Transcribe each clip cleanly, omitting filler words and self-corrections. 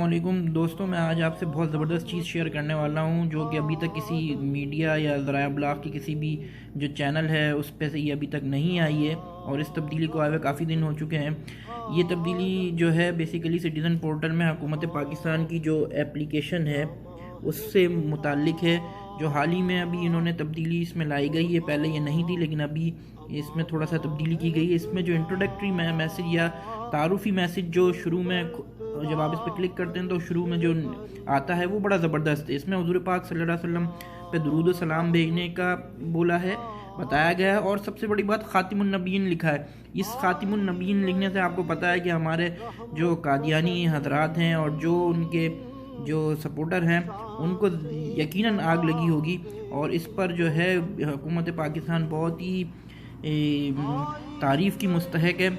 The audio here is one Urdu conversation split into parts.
السلام علیکم دوستوں، میں آج آپ سے بہت زبردست چیز شیئر کرنے والا ہوں جو کہ ابھی تک کسی میڈیا یا ذرائع ابلاغ کی کسی بھی جو چینل ہے اس پہ سے یہ ابھی تک نہیں آئی ہے، اور اس تبدیلی کو آئے ہوئے کافی دن ہو چکے ہیں۔ یہ تبدیلی جو ہے بیسیکلی سٹیزن پورٹل میں حکومت پاکستان کی جو اپلیکیشن ہے اس سے متعلق ہے، جو حال ہی میں ابھی انہوں نے تبدیلی اس میں لائی گئی ہے۔ پہلے یہ نہیں تھی لیکن ابھی اس میں تھوڑا سا تبدیلی کی گئی ہے۔ اس میں جو انٹروڈکٹری میسج یا تعارفی میسج جو شروع میں جب آپ اس پہ کلک کرتے ہیں تو شروع میں جو آتا ہے وہ بڑا زبردست ہے۔ اس میں حضور پاک صلی اللہ علیہ وسلم پہ درود و سلام بھیجنے کا بولا ہے، بتایا گیا ہے، اور سب سے بڑی بات خاتم النبیین لکھا ہے۔ اس خاتم النبیین لکھنے سے آپ کو پتہ ہے کہ ہمارے جو قادیانی حضرات ہیں اور جو ان کے جو سپورٹر ہیں ان کو یقیناً آگ لگی ہوگی، اور اس پر جو ہے حکومت پاکستان بہت ہی تعریف کی مستحق ہے۔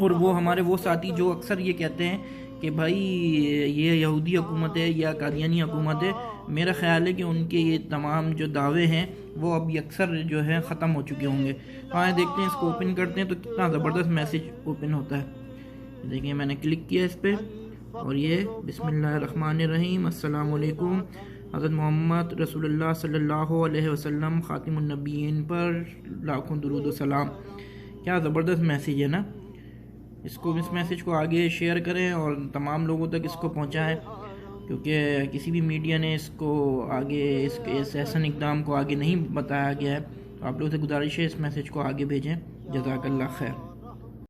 اور وہ ہمارے وہ ساتھی جو اکثر یہ کہتے ہیں کہ بھائی یہ یہودی حکومت ہے یا قادیانی حکومت ہے، میرا خیال ہے کہ ان کے یہ تمام جو دعوے ہیں وہ اب اکثر جو ہے ختم ہو چکے ہوں گے۔ آئیں دیکھتے ہیں، اس کو اوپن کرتے ہیں تو کتنا زبردست میسج اوپن ہوتا ہے۔ دیکھیں میں نے کلک کیا اس پہ، اور یہ بسم اللہ الرحمن الرحیم، السلام علیکم، حضرت محمد رسول اللہ صلی اللہ علیہ وسلم خاتم النبیین پر لاکھوں درود و سلام۔ کیا زبردست میسج ہے نا۔ اس میسج کو آگے شیئر کریں اور تمام لوگوں تک اس کو پہنچائیں، کیونکہ کسی بھی میڈیا نے اس کو آگے اس احسن اقدام کو آگے نہیں بتایا گیا ہے۔ تو آپ لوگوں سے گزارش ہے اس میسج کو آگے بھیجیں۔ جزاک اللہ خیر۔